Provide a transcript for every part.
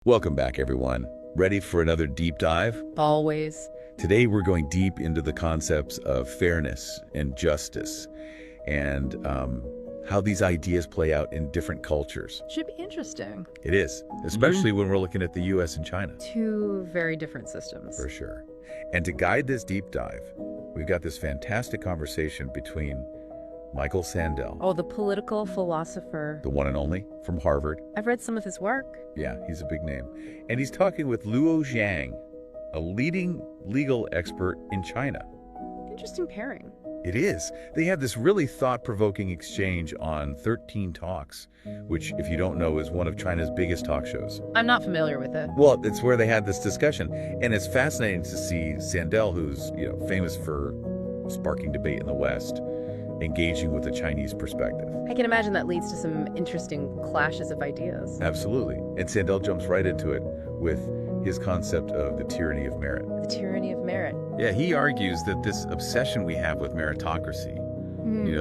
Welcome back, everyone. Ready for another deep dive? Always. Today, we're going deep into the concepts of fairness and justice and how these ideas play out in different cultures. Should be interesting. It is, especially when we're looking at the U.S. and China. Two very different systems. For sure. And to guide this deep dive, we've got this fantastic conversation between Michael Sandel. Oh, the political philosopher. The one and only from Harvard. I've read some of his work. Yeah, he's a big name. And he's talking with Luo Zhang, a leading legal expert in China. Interesting pairing. It is. They had this really thought-provoking exchange on 13 Talks, which, if you don't know, is one of China's biggest talk shows. I'm not familiar with it. Well, it's where they had this discussion. And it's fascinating to see Sandel, who's, famous for sparking debate in the West, engaging with the Chinese perspective. I can imagine that leads to some interesting clashes of ideas. Absolutely. And Sandel jumps right into it with his concept of the tyranny of merit. The tyranny of merit. Yeah, he argues that this obsession we have with meritocracy,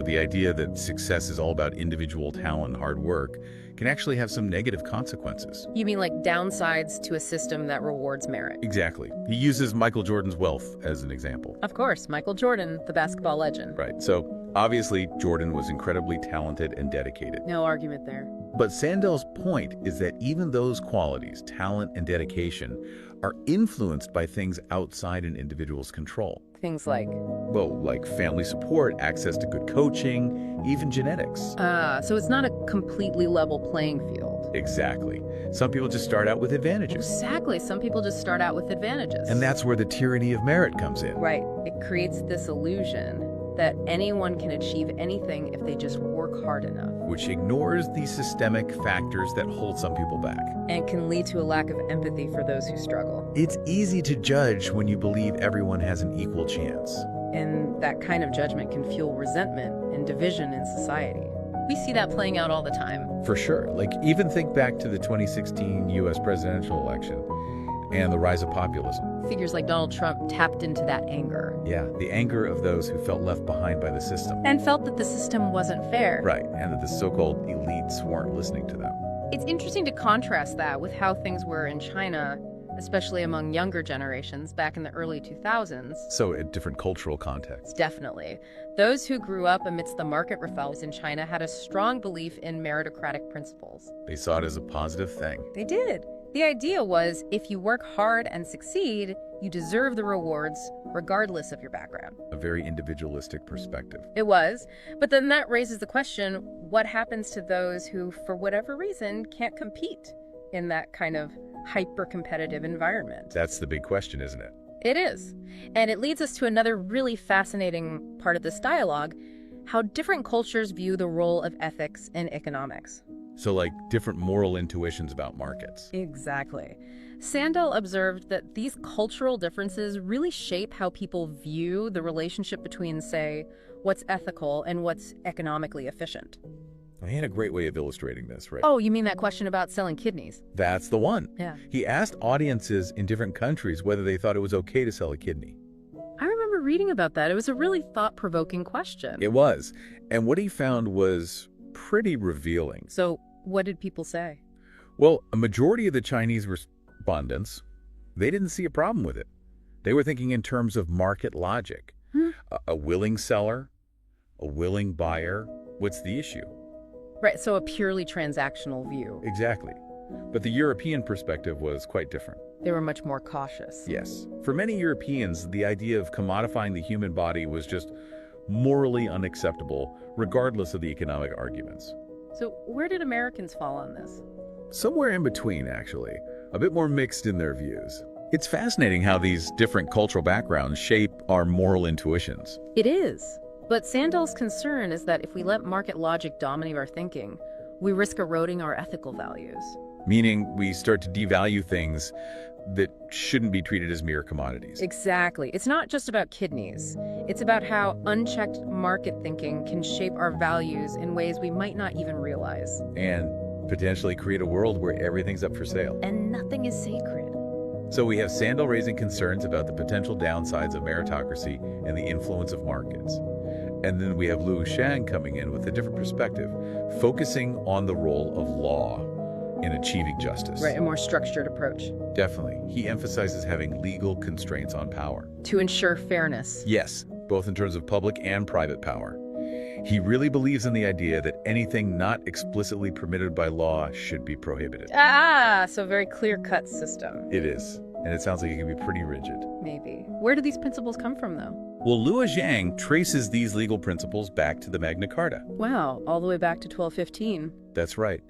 the idea that success is all about individual talent and hard work, can actually have some negative consequences. You mean like downsides to a system that rewards merit? Exactly. He uses Michael Jordan's wealth as an example. Of course, Michael Jordan, the basketball legend. Right. So obviously, Jordan was incredibly talented and dedicated. No argument there. But Sandel's point is that even those qualities, talent and dedication, are influenced by things outside an individual's control. Things like? Well, like family support, access to good coaching, even genetics. So it's not a completely level playing field. Exactly. Some people just start out with advantages. Exactly. Some people just start out with advantages. And that's where the tyranny of merit comes in. Right. It creates this illusion that anyone can achieve anything if they just work hard enough. Which ignores the systemic factors that hold some people back. And can lead to a lack of empathy for those who struggle. It's easy to judge when you believe everyone has an equal chance. And that kind of judgment can fuel resentment and division in society. We see that playing out all the time. For sure. Like, even think back to the 2016 U.S. presidential election and the rise of populism. Figures like Donald Trump tapped into that anger. Yeah, the anger of those who felt left behind by the system. And felt that the system wasn't fair. Right, and that the so-called elites weren't listening to them. It's interesting to contrast that with how things were in China, especially among younger generations back in the early 2000s. So a different cultural context. Definitely. Those who grew up amidst the market reforms in China had a strong belief in meritocratic principles. They saw it as a positive thing. They did. The idea was, if you work hard and succeed, you deserve the rewards, regardless of your background. A very individualistic perspective. It was. But then that raises the question, what happens to those who, for whatever reason, can't compete in that kind of hyper-competitive environment? That's the big question, isn't it? It is. And it leads us to another really fascinating part of this dialogue, how different cultures view the role of ethics in economics. So like different moral intuitions about markets. Exactly. Sandel observed that these cultural differences really shape how people view the relationship between, say, what's ethical and what's economically efficient. He had a great way of illustrating this, right? Oh, you mean that question about selling kidneys? That's the one. Yeah. He asked audiences in different countries whether they thought it was okay to sell a kidney. I remember reading about that. It was a really thought-provoking question. It was. And what he found was pretty revealing. So what did people say? Well, a majority of the Chinese respondents, they didn't see a problem with it. They were thinking in terms of market logic. A willing seller, a willing buyer. What's the issue? Right, so a purely transactional view. Exactly. But the European perspective was quite different. They were much more cautious. Yes. For many Europeans, the idea of commodifying the human body was just morally unacceptable, regardless of the economic arguments. So where did Americans fall on this? Somewhere in between, actually. A bit more mixed in their views. It's fascinating how these different cultural backgrounds shape our moral intuitions. It is. But Sandel's concern is that if we let market logic dominate our thinking, we risk eroding our ethical values. Meaning we start to devalue things that shouldn't be treated as mere commodities. Exactly. It's not just about kidneys. It's about how unchecked market thinking can shape our values in ways we might not even realize. And potentially create a world where everything's up for sale. And nothing is sacred. So we have Sandel raising concerns about the potential downsides of meritocracy and the influence of markets. And then we have Luo Zhang coming in with a different perspective, focusing on the role of law in achieving justice. Right, a more structured approach. Definitely. He emphasizes having legal constraints on power. To ensure fairness. Yes, both in terms of public and private power. He really believes in the idea that anything not explicitly permitted by law should be prohibited. So very clear-cut system. It is. And it sounds like it can be pretty rigid. Maybe. Where do these principles come from, though? Well, Luo Zhang traces these legal principles back to the Magna Carta. Wow, all the way back to 1215. That's right.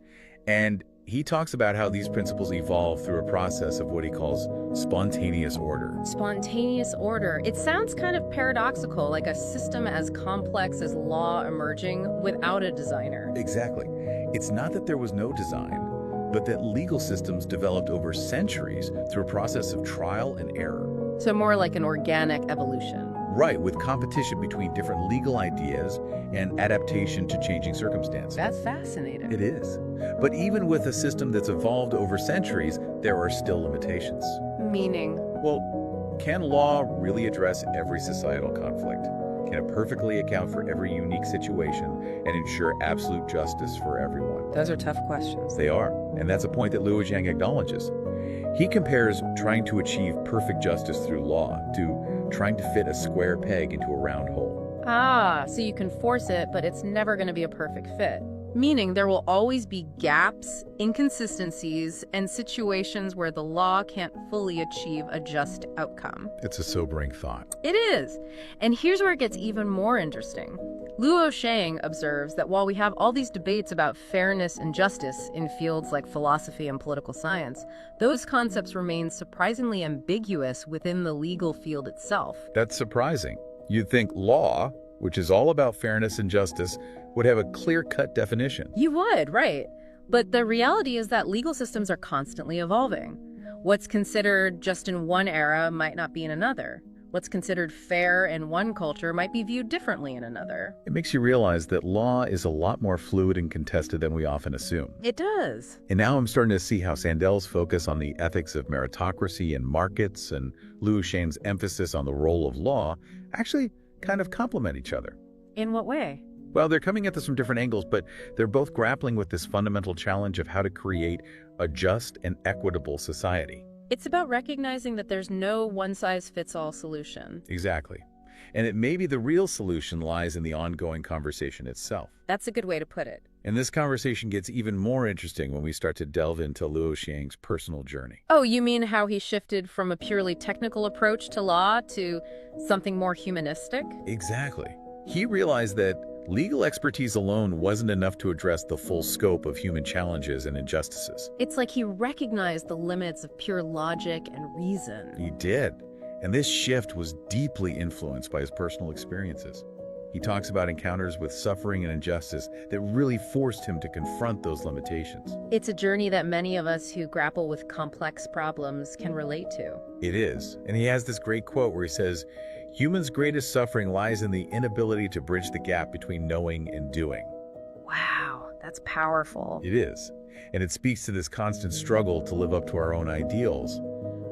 And he talks about how these principles evolve through a process of what he calls spontaneous order. Spontaneous order. It sounds kind of paradoxical, like a system as complex as law emerging without a designer. Exactly. It's not that there was no design, but that legal systems developed over centuries through a process of trial and error. So more like an organic evolution. Right, with competition between different legal ideas and adaptation to changing circumstances. That's fascinating. It is. But even with a system that's evolved over centuries, there are still limitations. Meaning? Well, can law really address every societal conflict? Can it perfectly account for every unique situation and ensure absolute justice for everyone? Those are tough questions. They are, and that's a point that Luo Zhang acknowledges. He compares trying to achieve perfect justice through law to trying to fit a square peg into a round hole. So you can force it, but it's never going to be a perfect fit. Meaning there will always be gaps, inconsistencies, and situations where the law can't fully achieve a just outcome. It's a sobering thought. It is. And here's where it gets even more interesting. Luo Zhang observes that while we have all these debates about fairness and justice in fields like philosophy and political science, those concepts remain surprisingly ambiguous within the legal field itself. That's surprising. You'd think law, which is all about fairness and justice, would have a clear-cut definition. You would, right. But the reality is that legal systems are constantly evolving. What's considered just in one era might not be in another. What's considered fair in one culture might be viewed differently in another. It makes you realize that law is a lot more fluid and contested than we often assume. It does. And now I'm starting to see how Sandel's focus on the ethics of meritocracy and markets and Luo Zhang's emphasis on the role of law actually kind of complement each other. In what way? Well, they're coming at this from different angles, but they're both grappling with this fundamental challenge of how to create a just and equitable society. It's about recognizing that there's no one-size-fits-all solution. Exactly. And that maybe the real solution lies in the ongoing conversation itself. That's a good way to put it. And this conversation gets even more interesting when we start to delve into Luo Zhang's personal journey. Oh, you mean how he shifted from a purely technical approach to law to something more humanistic? Exactly. He realized that legal expertise alone wasn't enough to address the full scope of human challenges and injustices. It's like he recognized the limits of pure logic and reason. He did. And this shift was deeply influenced by his personal experiences. He talks about encounters with suffering and injustice that really forced him to confront those limitations. It's a journey that many of us who grapple with complex problems can relate to. It is. And he has this great quote where he says, "Humans' greatest suffering lies in the inability to bridge the gap between knowing and doing." Wow, that's powerful. It is. And it speaks to this constant struggle to live up to our own ideals,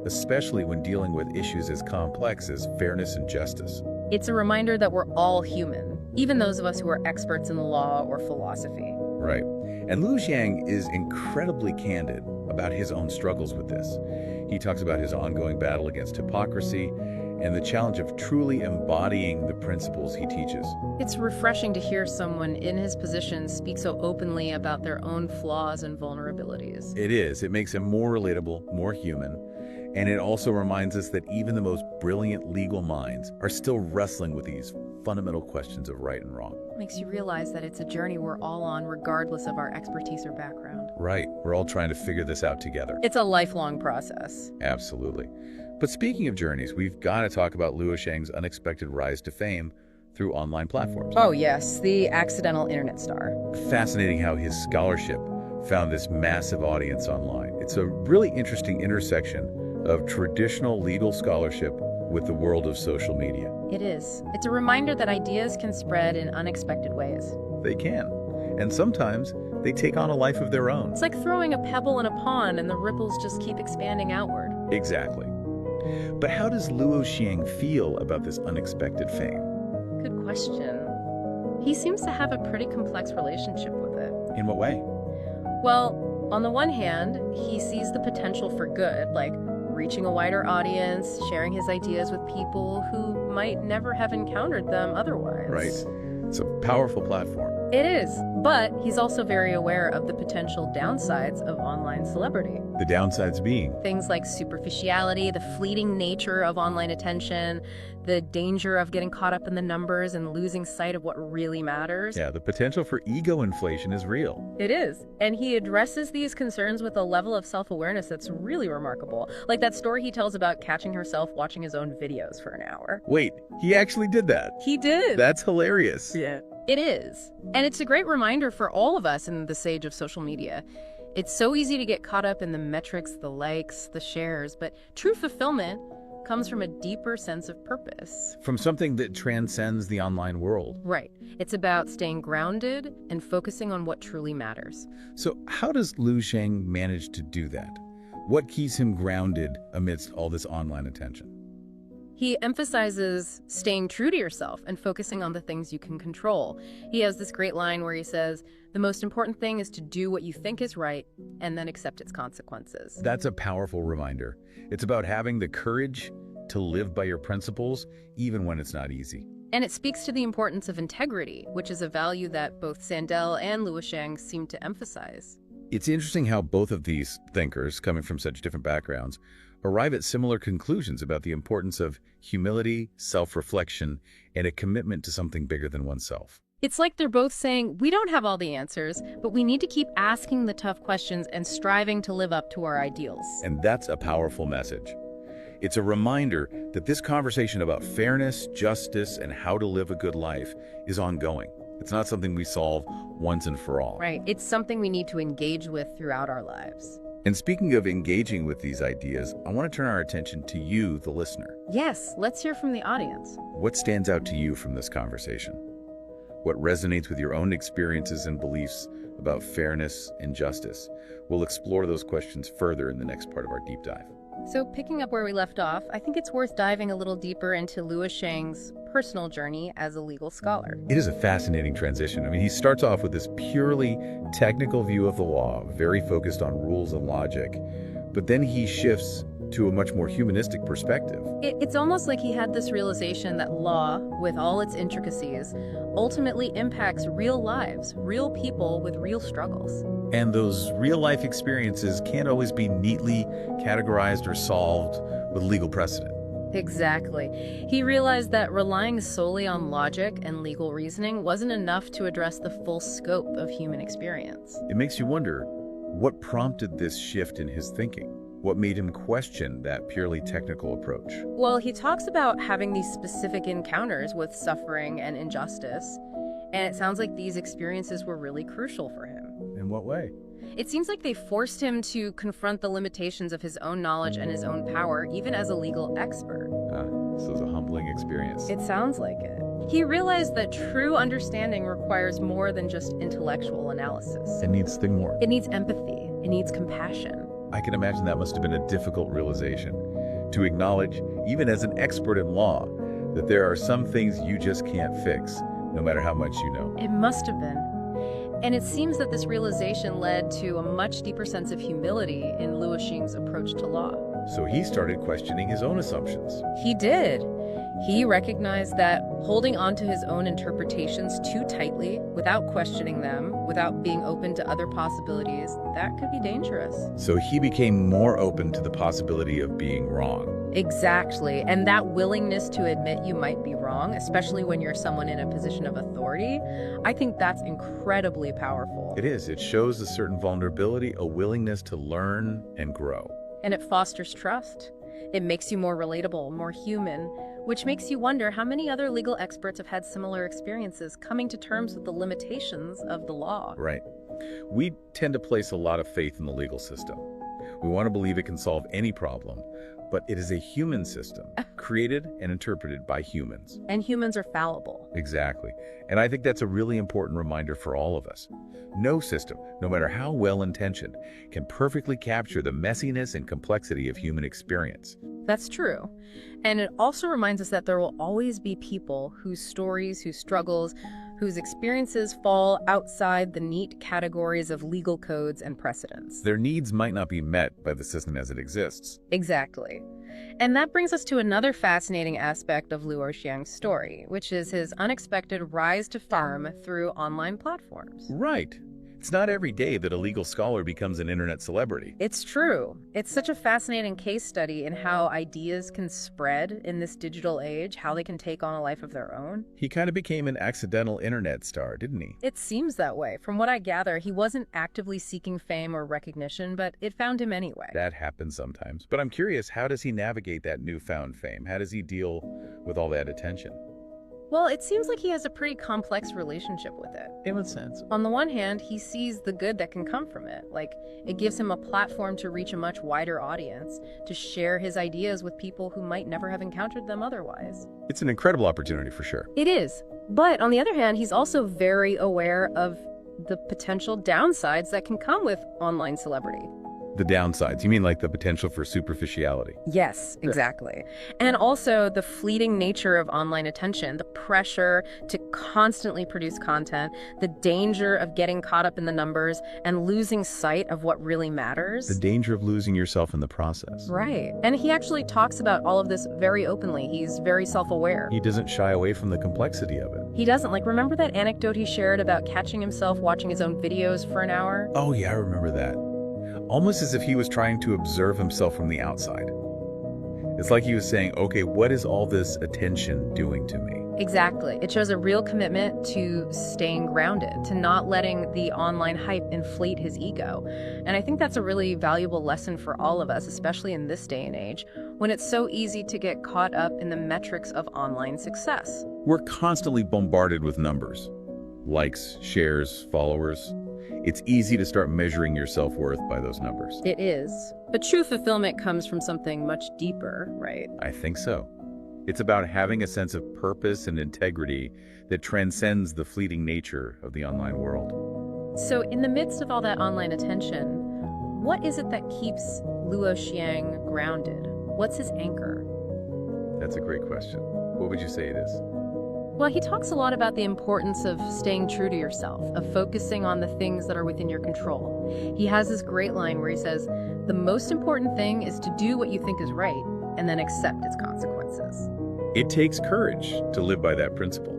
especially when dealing with issues as complex as fairness and justice. It's a reminder that we're all human, even those of us who are experts in law or philosophy. Right. And Luo Zhang is incredibly candid about his own struggles with this. He talks about his ongoing battle against hypocrisy and the challenge of truly embodying the principles he teaches. It's refreshing to hear someone in his position speak so openly about their own flaws and vulnerabilities. It is. It makes him more relatable, more human. And it also reminds us that even the most brilliant legal minds are still wrestling with these fundamental questions of right and wrong. Makes you realize that it's a journey we're all on regardless of our expertise or background. Right. We're all trying to figure this out together. It's a lifelong process. Absolutely. But speaking of journeys, we've got to talk about Luo Zhang's unexpected rise to fame through online platforms. Oh yes, the accidental internet star. Fascinating how his scholarship found this massive audience online. It's a really interesting intersection of traditional legal scholarship with the world of social media. It is. It's a reminder that ideas can spread in unexpected ways. They can. And sometimes they take on a life of their own. It's like throwing a pebble in a pond and the ripples just keep expanding outward. Exactly. But how does Luo Zhang feel about this unexpected fame? Good question. He seems to have a pretty complex relationship with it. In what way? Well, On the one hand, he sees the potential for good, like reaching a wider audience, sharing his ideas with people who might never have encountered them otherwise. Right. It's a powerful platform. It is, but he's also very aware of the potential downsides of online celebrity. The downsides being? Things like superficiality, the fleeting nature of online attention, the danger of getting caught up in the numbers and losing sight of what really matters. Yeah, the potential for ego inflation is real. It is, and he addresses these concerns with a level of self-awareness that's really remarkable. Like that story he tells about catching herself watching his own videos for an hour. Wait, he actually did that? He did. That's hilarious. Yeah. It is. And it's a great reminder for all of us in this age of social media. It's so easy to get caught up in the metrics, the likes, the shares, but true fulfillment comes from a deeper sense of purpose. From something that transcends the online world. Right. It's about staying grounded and focusing on what truly matters. So how does Lu Sheng manage to do that? What keeps him grounded amidst all this online attention? He emphasizes staying true to yourself and focusing on the things you can control. He has this great line where he says, the most important thing is to do what you think is right and then accept its consequences. That's a powerful reminder. It's about having the courage to live by your principles, even when it's not easy. And it speaks to the importance of integrity, which is a value that both Sandel and Lu Sheng seem to emphasize. It's interesting how both of these thinkers, coming from such different backgrounds, arrive at similar conclusions about the importance of humility, self-reflection, and a commitment to something bigger than oneself. It's like they're both saying, we don't have all the answers, but we need to keep asking the tough questions and striving to live up to our ideals. And that's a powerful message. It's a reminder that this conversation about fairness, justice, and how to live a good life is ongoing. It's not something we solve once and for all. Right. It's something we need to engage with throughout our lives. And speaking of engaging with these ideas, I want to turn our attention to you, the listener. Yes, let's hear from the audience. What stands out to you from this conversation? What resonates with your own experiences and beliefs about fairness and justice? We'll explore those questions further in the next part of our deep dive. So picking up where we left off, I think it's worth diving a little deeper into Lu Sheng's personal journey as a legal scholar. It is a fascinating transition. I mean, he starts off with this purely technical view of the law, very focused on rules and logic, but then he shifts to a much more humanistic perspective. It's almost like he had this realization that law, with all its intricacies, ultimately impacts real lives, real people with real struggles. And those real-life experiences can't always be neatly categorized or solved with legal precedent. Exactly. He realized that relying solely on logic and legal reasoning wasn't enough to address the full scope of human experience. It makes you wonder, what prompted this shift in his thinking? What made him question that purely technical approach? Well, he talks about having these specific encounters with suffering and injustice, and it sounds like these experiences were really crucial for him. In what way? It seems like they forced him to confront the limitations of his own knowledge and his own power, even as a legal expert. This was a humbling experience. It sounds like it. He realized that true understanding requires more than just intellectual analysis. It needs something more. It needs empathy. It needs compassion. I can imagine that must have been a difficult realization, to acknowledge, even as an expert in law, that there are some things you just can't fix, no matter how much you know. It must have been. And it seems that this realization led to a much deeper sense of humility in Lu Sheng's approach to law. So he started questioning his own assumptions. He did. He recognized that holding on to his own interpretations too tightly, without questioning them, without being open to other possibilities, that could be dangerous. So he became more open to the possibility of being wrong. Exactly. And that willingness to admit you might be wrong, especially when you're someone in a position of authority, I think that's incredibly powerful. It is. It shows a certain vulnerability, a willingness to learn and grow. And it fosters trust. It makes you more relatable, more human, which makes you wonder how many other legal experts have had similar experiences coming to terms with the limitations of the law. Right. We tend to place a lot of faith in the legal system. We want to believe it can solve any problem, but it is a human system, created and interpreted by humans. And humans are fallible. Exactly. And I think that's a really important reminder for all of us. No system, no matter how well-intentioned, can perfectly capture the messiness and complexity of human experience. That's true. And it also reminds us that there will always be people whose stories, whose struggles, whose experiences fall outside the neat categories of legal codes and precedents. Their needs might not be met by the system as it exists. Exactly. And that brings us to another fascinating aspect of Luo Xiang's story, which is his unexpected rise to fame through online platforms. Right. It's not every day that a legal scholar becomes an internet celebrity. It's true. It's such a fascinating case study in how ideas can spread in this digital age, how they can take on a life of their own. He kind of became an accidental internet star, didn't he? It seems that way. From what I gather, he wasn't actively seeking fame or recognition, but it found him anyway. That happens sometimes. But I'm curious, how does he navigate that newfound fame? How does he deal with all that attention? Well, it seems like he has a pretty complex relationship with it. In what sense? On the one hand, he sees the good that can come from it. Like, it gives him a platform to reach a much wider audience, to share his ideas with people who might never have encountered them otherwise. It's an incredible opportunity for sure. It is. But on the other hand, he's also very aware of the potential downsides that can come with online celebrity. The downsides. You mean like the potential for superficiality? Yes, exactly. And also the fleeting nature of online attention, the pressure to constantly produce content, the danger of getting caught up in the numbers and losing sight of what really matters. The danger of losing yourself in the process. Right. And he actually talks about all of this very openly. He's very self-aware. He doesn't shy away from the complexity of it. He doesn't. Like, remember that anecdote he shared about catching himself watching his own videos for an hour? Oh yeah, I remember that. Almost as if he was trying to observe himself from the outside. It's like he was saying, okay, what is all this attention doing to me? Exactly. It shows a real commitment to staying grounded, to not letting the online hype inflate his ego. And I think that's a really valuable lesson for all of us, especially in this day and age, when it's so easy to get caught up in the metrics of online success. We're constantly bombarded with numbers. Likes, shares, followers. It's easy to start measuring your self-worth by those numbers. It is. But true fulfillment comes from something much deeper, right? I think so. It's about having a sense of purpose and integrity that transcends the fleeting nature of the online world. So in the midst of all that online attention, what is it that keeps Luo Xiang grounded? What's his anchor? That's a great question. What would you say it is? Well, he talks a lot about the importance of staying true to yourself, of focusing on the things that are within your control. He has this great line where he says, the most important thing is to do what you think is right and then accept its consequences. It takes courage to live by that principle,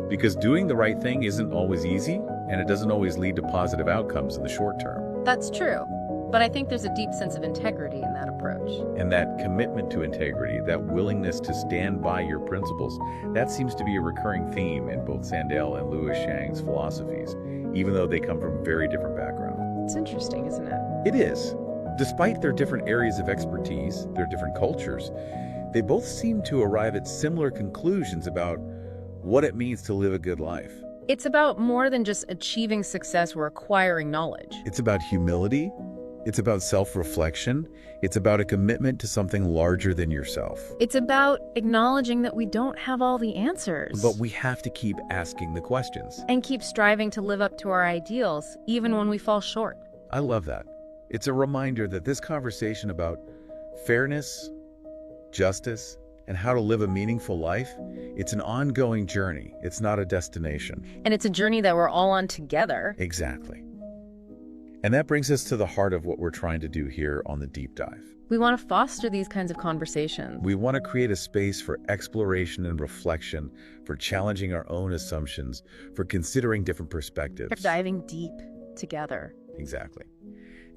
because doing the right thing isn't always easy, and it doesn't always lead to positive outcomes in the short term. That's true, but I think there's a deep sense of integrity in that approach. And that commitment to integrity, that willingness to stand by your principles, that seems to be a recurring theme in both Sandel and Luo Xiang's philosophies, even though they come from very different backgrounds. It's interesting, isn't it? It is. Despite their different areas of expertise, their different cultures, they both seem to arrive at similar conclusions about what it means to live a good life. It's about more than just achieving success or acquiring knowledge. It's about humility. It's about self-reflection. It's about a commitment to something larger than yourself. It's about acknowledging that we don't have all the answers. But we have to keep asking the questions. And keep striving to live up to our ideals, even when we fall short. I love that. It's a reminder that this conversation about fairness, justice, and how to live a meaningful life, it's an ongoing journey. It's not a destination. And it's a journey that we're all on together. Exactly. And that brings us to the heart of what we're trying to do here on the Deep Dive. We want to foster these kinds of conversations. We want to create a space for exploration and reflection, for challenging our own assumptions, for considering different perspectives. For diving deep together. Exactly.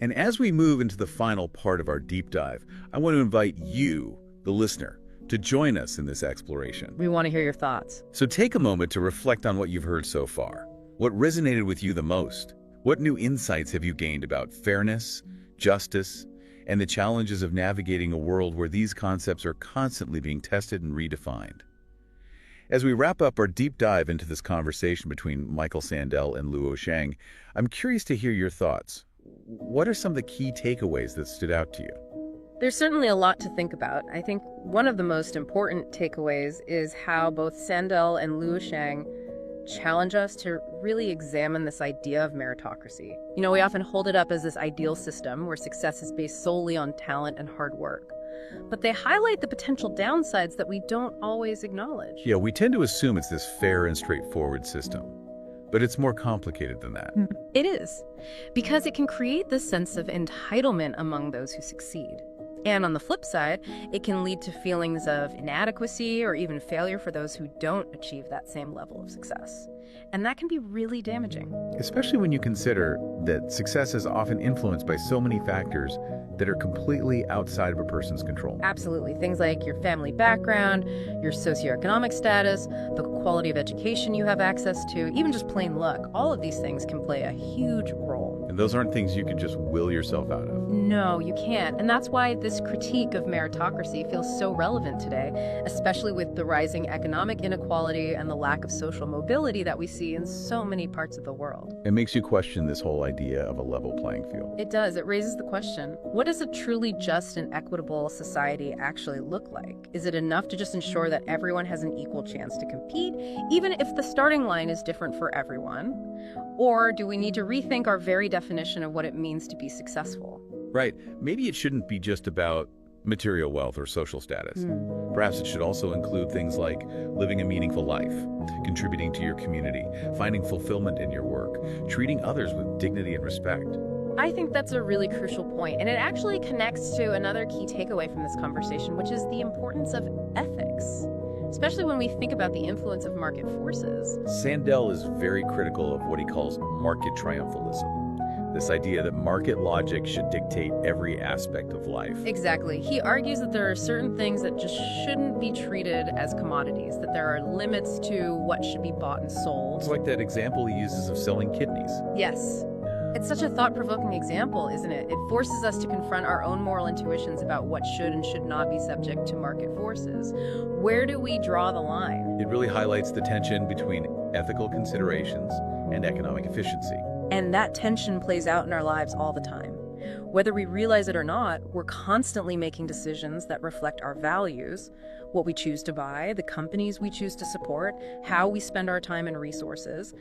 And as we move into the final part of our deep dive, I want to invite you, the listener, to join us in this exploration. We want to hear your thoughts. So take a moment to reflect on what you've heard so far. What resonated with you the most? What new insights have you gained about fairness, justice, and the challenges of navigating a world where these concepts are constantly being tested and redefined? As we wrap up our deep dive into this conversation between Michael Sandel and Luo Xiang, I'm curious to hear your thoughts. What are some of the key takeaways that stood out to you? There's certainly a lot to think about. I think one of the most important takeaways is how both Sandel and Luo Xiang challenge us to really examine this idea of meritocracy. You know, we often hold it up as this ideal system where success is based solely on talent and hard work. But they highlight the potential downsides that we don't always acknowledge. Yeah, we tend to assume it's this fair and straightforward system. But it's more complicated than that. It is, because it can create this sense of entitlement among those who succeed. And on the flip side, it can lead to feelings of inadequacy or even failure for those who don't achieve that same level of success. And that can be really damaging. Especially when you consider that success is often influenced by so many factors that are completely outside of a person's control. Absolutely. Things like your family background, your socioeconomic status, the quality of education you have access to, even just plain luck. All of these things can play a huge role. And those aren't things you can just will yourself out of. No, you can't. And that's why this critique of meritocracy feels so relevant today, especially with the rising economic inequality and the lack of social mobility that we see in so many parts of the world. It makes you question this whole idea of a level playing field. It does. It raises the question, what does a truly just and equitable society actually look like? Is it enough to just ensure that everyone has an equal chance to compete, even if the starting line is different for everyone? Or do we need to rethink our very definition of what it means to be successful? Right. Maybe it shouldn't be just about material wealth or social status. Perhaps it should also include things like living a meaningful life, contributing to your community, finding fulfillment in your work, treating others with dignity and respect. I think that's a really crucial point, and it actually connects to another key takeaway from this conversation, which is the importance of ethics, especially when we think about the influence of market forces. Sandel is very critical of what he calls market triumphalism. This idea that market logic should dictate every aspect of life. Exactly. He argues that there are certain things that just shouldn't be treated as commodities, that there are limits to what should be bought and sold. It's like that example he uses of selling kidneys. Yes. It's such a thought-provoking example, isn't it? It forces us to confront our own moral intuitions about what should and should not be subject to market forces. Where do we draw the line? It really highlights the tension between ethical considerations and economic efficiency. And that tension plays out in our lives all the time. Whether we realize it or not, we're constantly making decisions that reflect our values, what we choose to buy, the companies we choose to support, how we spend our time and resources.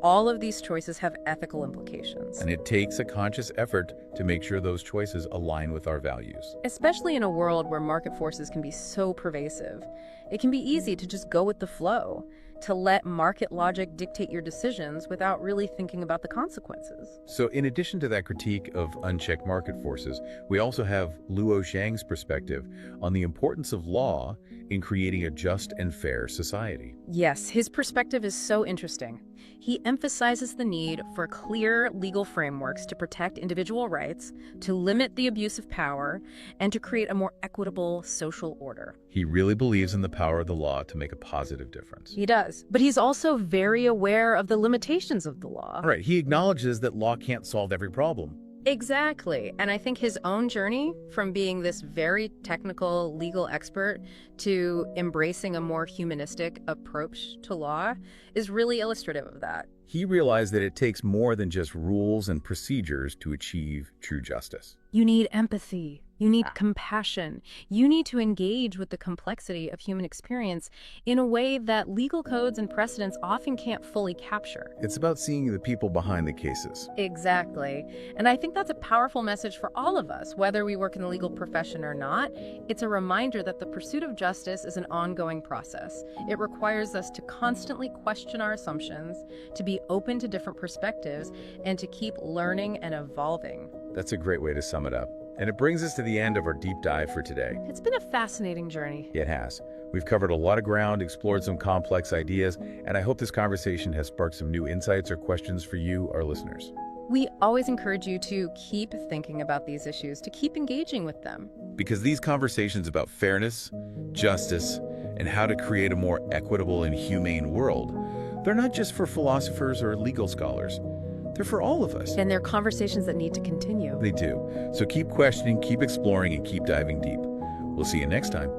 All of these choices have ethical implications. And it takes a conscious effort to make sure those choices align with our values. Especially in a world where market forces can be so pervasive, it can be easy to just go with the flow, to let market logic dictate your decisions without really thinking about the consequences. So in addition to that critique of unchecked market forces, we also have Luo Zhang's perspective on the importance of law in creating a just and fair society. Yes, his perspective is so interesting. He emphasizes the need for clear legal frameworks to protect individual rights, to limit the abuse of power, and to create a more equitable social order. He really believes in the power of the law to make a positive difference. He does, but he's also very aware of the limitations of the law. Right, he acknowledges that law can't solve every problem. Exactly. And I think his own journey from being this very technical legal expert to embracing a more humanistic approach to law is really illustrative of that. He realized that it takes more than just rules and procedures to achieve true justice. You need empathy. You need compassion. You need to engage with the complexity of human experience in a way that legal codes and precedents often can't fully capture. It's about seeing the people behind the cases. Exactly. And I think that's a powerful message for all of us, whether we work in the legal profession or not. It's a reminder that the pursuit of justice is an ongoing process. It requires us to constantly question our assumptions, to be open to different perspectives, and to keep learning and evolving. That's a great way to sum it up. And it brings us to the end of our deep dive for today. It's been a fascinating journey. It has. We've covered a lot of ground, explored some complex ideas, and I hope this conversation has sparked some new insights or questions for you, our listeners. We always encourage you to keep thinking about these issues, to keep engaging with them. Because these conversations about fairness, justice, and how to create a more equitable and humane world, they're not just for philosophers or legal scholars. They're for all of us. And they're conversations that need to continue. They do. So keep questioning, keep exploring, and keep diving deep. We'll see you next time.